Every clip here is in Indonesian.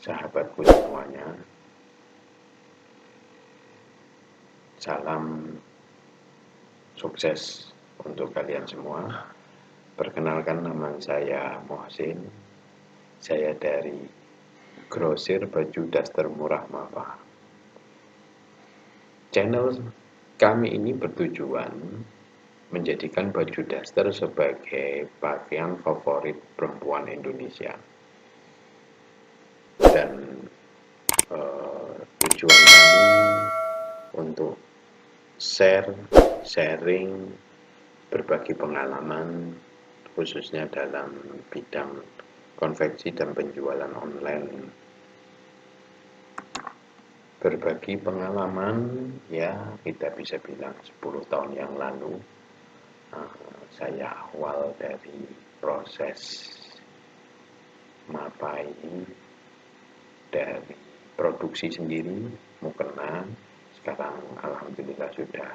sahabatku semuanya, salam sukses untuk kalian semua. Perkenalkan, nama saya Mohsin. Saya dari Grosir Baju Daster Murah Mapa. Channel kami ini bertujuan menjadikan baju daster sebagai pakaian favorit perempuan Indonesia. Dan tujuan kami untuk sharing, berbagi pengalaman, khususnya dalam bidang konveksi dan penjualan online. Berbagi pengalaman, ya kita bisa bilang 10 tahun yang lalu, saya awal dari proses Mapa ini dari produksi sendiri, mukena. Sekarang alhamdulillah sudah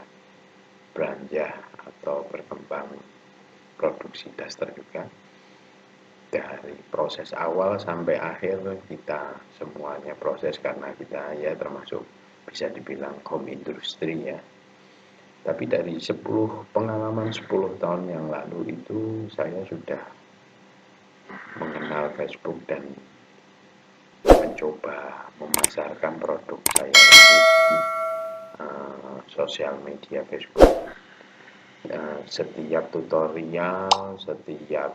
beranjak atau berkembang produksi daster juga. Dari proses awal sampai akhir kita semuanya proses, karena kita ya termasuk bisa dibilang home industry ya. Tapi dari 10 pengalaman 10 tahun yang lalu itu saya sudah mengenal Facebook dan mencoba memasarkan produk saya di sosial media Facebook. Setiap tutorial, setiap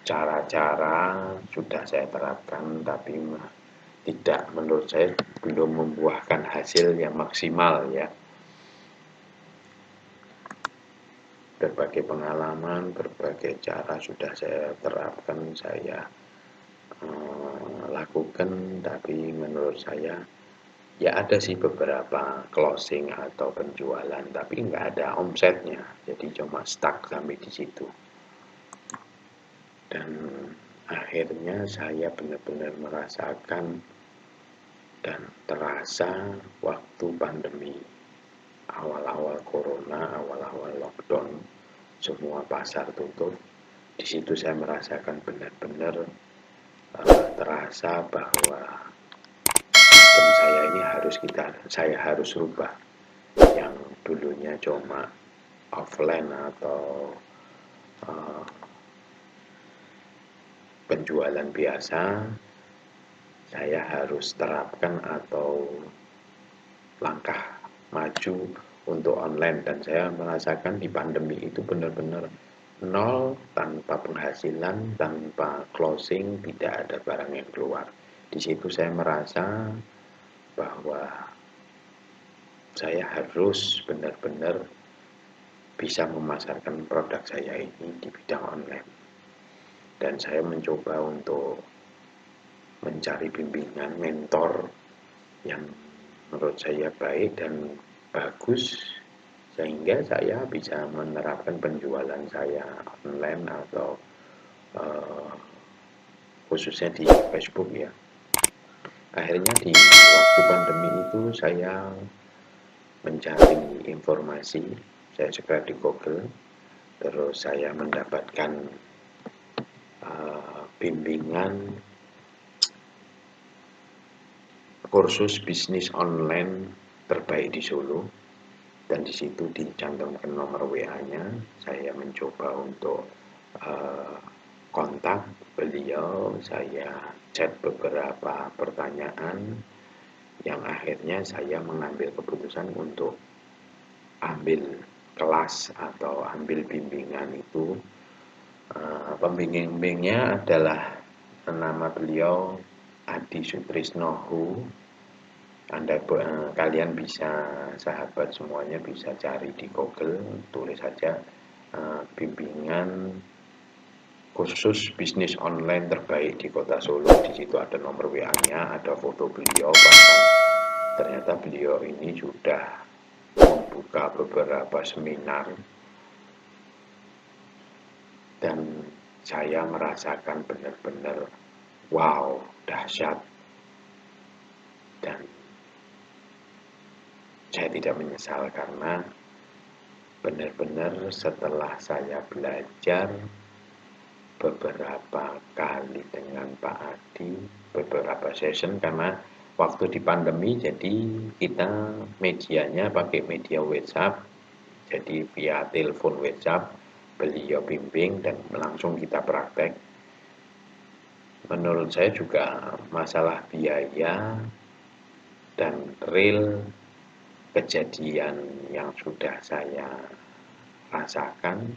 cara-cara sudah saya terapkan, tapi tidak, menurut saya belum membuahkan hasil yang maksimal ya. Berbagai pengalaman, berbagai cara sudah saya terapkan, saya lakukan, tapi menurut saya ya ada sih beberapa closing atau penjualan, tapi nggak ada omsetnya, jadi cuma stuck sampai di situ. Dan akhirnya saya benar-benar merasakan dan terasa waktu pandemi, awal-awal corona, awal-awal lockdown, semua pasar tutup. Di situ saya merasakan benar-benar terasa bahwa sistem saya ini saya harus rubah. Yang dulunya cuma offline atau penjualan biasa, saya harus terapkan atau langkah maju untuk online. Dan saya merasakan di pandemi itu benar-benar nol, tanpa penghasilan, tanpa closing, tidak ada barang yang keluar. Di situ saya merasa bahwa saya harus benar-benar bisa memasarkan produk saya ini di bidang online. Dan saya mencoba untuk mencari bimbingan mentor yang menurut saya baik dan bagus, sehingga saya bisa menerapkan penjualan saya online atau khususnya di Facebook ya. Akhirnya di waktu pandemi itu saya mencari informasi, saya search di Google, terus saya mendapatkan bimbingan kursus bisnis online terbaik di Solo, dan di situ dicantumkan nomor WA-nya. Saya mencoba untuk kontak beliau, saya chat beberapa pertanyaan, yang akhirnya saya mengambil keputusan untuk ambil kelas atau ambil bimbingan itu. Pembimbingnya adalah, nama beliau Adi Sutrisnohu. Kalian bisa, sahabat semuanya bisa cari di Google, tulis saja bimbingan khusus bisnis online terbaik di Kota Solo. Di situ ada nomor WA-nya, ada foto beliau, bahkan ternyata beliau ini sudah membuka beberapa seminar. Dan saya merasakan benar-benar wow, dahsyat. Dan saya tidak menyesal, karena benar-benar setelah saya belajar beberapa kali dengan dengan Pak Adi beberapa session karena waktu di pandemi jadi kita medianya pakai media WhatsApp, jadi via telepon WhatsApp beliau bimbing dan langsung kita praktek. Menurut saya juga masalah biaya dan real kejadian yang sudah saya rasakan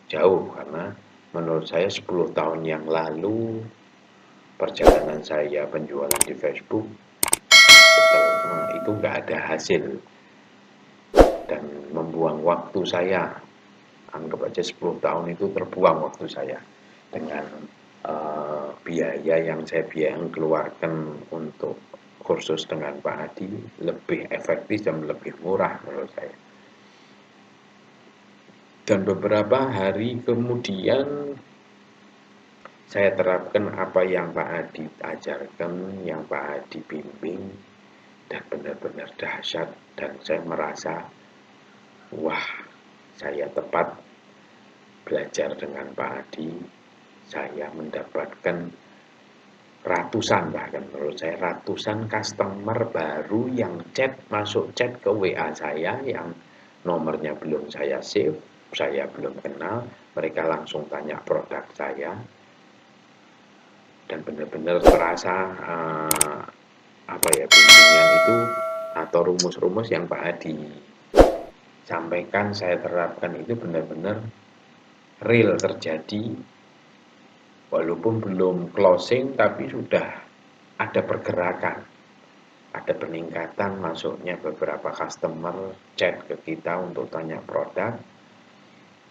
jauh, karena menurut saya 10 tahun yang lalu perjalanan saya penjualan di Facebook itu nggak ada hasil dan membuang waktu saya. Anggap aja 10 tahun itu terbuang waktu saya dengan biaya yang saya keluarkan untuk kursus dengan Pak Adi lebih efektif dan lebih murah menurut saya. Dan beberapa hari kemudian saya terapkan apa yang Pak Adi ajarkan, yang Pak Adi bimbing, dan benar-benar dahsyat. Dan saya merasa, wah, saya tepat belajar dengan Pak Adi. Saya mendapatkan ratusan, bahkan menurut saya ratusan customer baru yang masuk chat ke WA saya yang nomornya belum saya save, saya belum kenal, mereka langsung tanya produk saya. Dan benar-benar terasa bimbingan itu atau rumus-rumus yang Pak Adi sampaikan saya terapkan itu benar-benar real terjadi, walaupun belum closing tapi sudah ada pergerakan, ada peningkatan masuknya beberapa customer chat ke kita untuk tanya produk.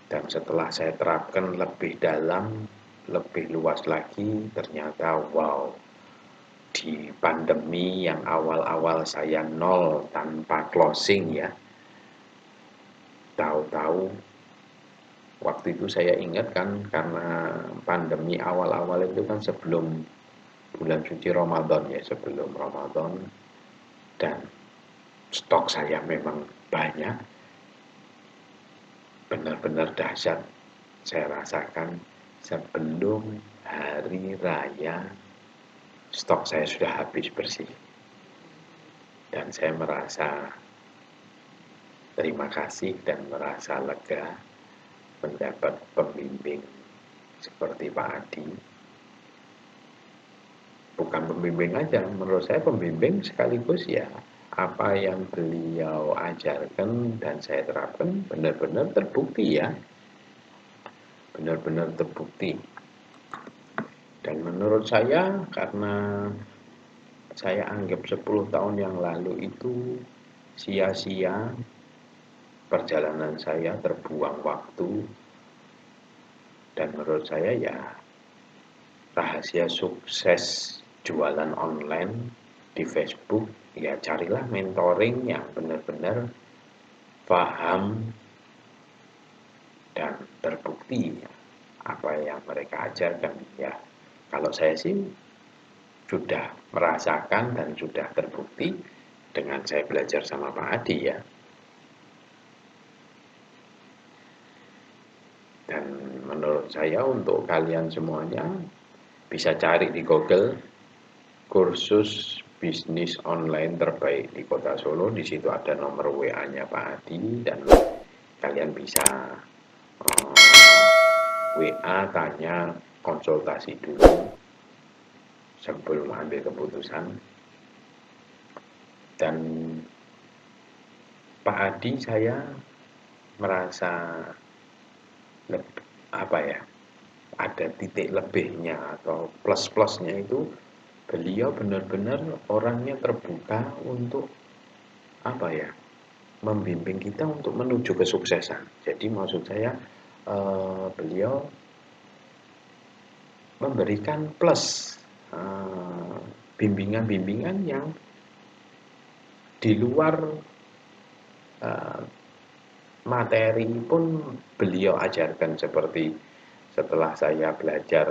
Dan setelah saya terapkan lebih dalam, lebih luas lagi, ternyata wow, di pandemi yang awal-awal saya nol tanpa closing ya, tahu-tahu waktu itu saya ingat kan, karena pandemi awal-awal itu kan sebelum bulan suci Ramadan ya, sebelum Ramadan, dan stok saya memang banyak, benar-benar dahsyat. Saya rasakan sebelum hari raya stok saya sudah habis bersih. Dan saya merasa terima kasih dan merasa lega mendapat pembimbing seperti Pak Adi. Bukan pembimbing aja, menurut saya pembimbing sekaligus ya apa yang beliau ajarkan dan saya terapkan benar-benar terbukti ya. Benar-benar terbukti. Dan menurut saya karena saya anggap 10 tahun yang lalu itu sia-sia, perjalanan saya terbuang waktu, dan menurut saya ya rahasia sukses jualan online di Facebook ya carilah mentoring yang benar-benar paham dan terbukti apa yang mereka ajarkan ya. Kalau saya sih sudah merasakan dan sudah terbukti dengan saya belajar sama Pak Adi ya. Dan menurut saya untuk kalian semuanya bisa cari di Google kursus bisnis online terbaik di Kota Solo. Di situ ada nomor WA-nya Pak Adi dan kalian bisa WA tanya konsultasi dulu sebelum ambil keputusan. Dan Pak Adi saya merasa ada titik lebihnya atau plus-plusnya itu beliau benar-benar orangnya terbuka untuk membimbing kita untuk menuju kesuksesan. Jadi maksud saya beliau memberikan plus bimbingan-bimbingan yang di luar materi pun beliau ajarkan, seperti setelah saya belajar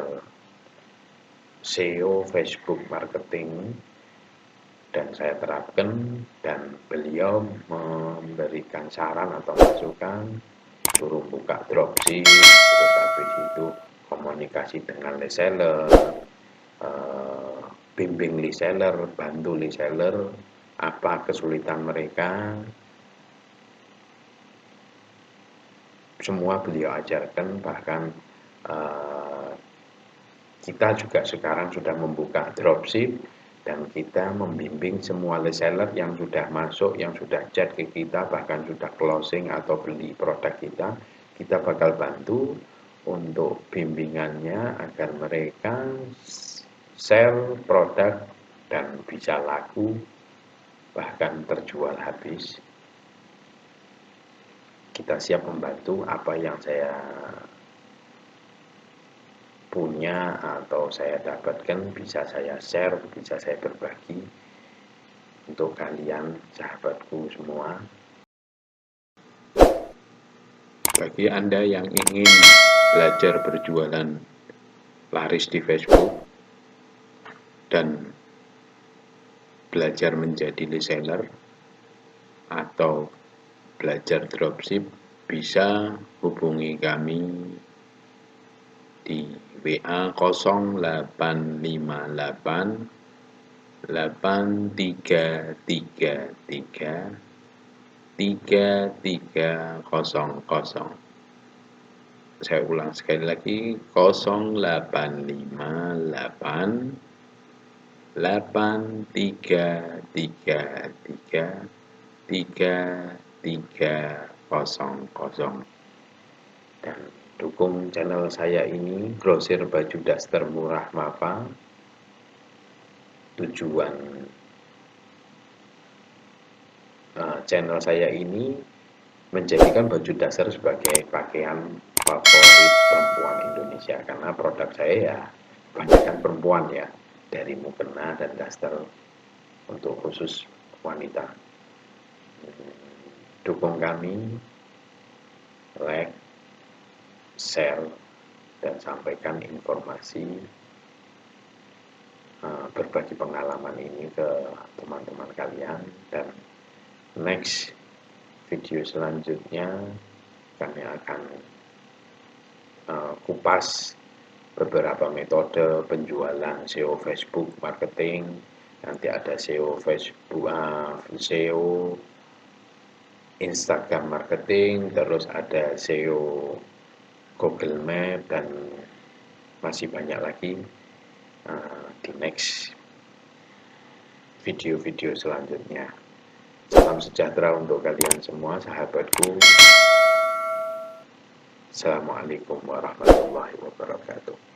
SEO Facebook marketing dan saya terapkan dan beliau memberikan saran atau masukan suruh buka dropship, terus habis itu komunikasi dengan reseller, bimbing reseller, bantu reseller, apa kesulitan mereka, semua beliau ajarkan. Bahkan kita juga sekarang sudah membuka dropship dan kita membimbing semua reseller yang sudah masuk, yang sudah chat ke kita, bahkan sudah closing atau beli produk kita bakal bantu untuk bimbingannya agar mereka share produk dan bisa laku, bahkan terjual habis. Kita siap membantu. Apa yang saya punya atau saya dapatkan bisa saya share, bisa saya berbagi untuk kalian, sahabatku semua. Bagi Anda yang ingin belajar berjualan laris di Facebook dan belajar menjadi reseller atau belajar dropship, bisa hubungi kami di WA 0858 8333 3300. Saya ulang sekali lagi, 0858 8333 3300. Dan dukung channel saya ini, Grosir Baju Daster Murah Mapa. Tujuan channel saya ini menjadikan baju dasar sebagai pakaian favorit perempuan Indonesia, karena produk saya ya kebanyakan perempuan ya, dari mukena dan daster untuk khusus wanita. Dukung kami, like, share, dan sampaikan informasi, berbagi pengalaman ini ke teman-teman kalian. Dan next video selanjutnya kami akan kupas beberapa metode penjualan SEO Facebook marketing. Nanti ada SEO Facebook, SEO Instagram marketing, terus ada SEO Google Map, dan masih banyak lagi di next video-video selanjutnya. Salam sejahtera untuk kalian semua, sahabatku. Assalamualaikum warahmatullahi wabarakatuh.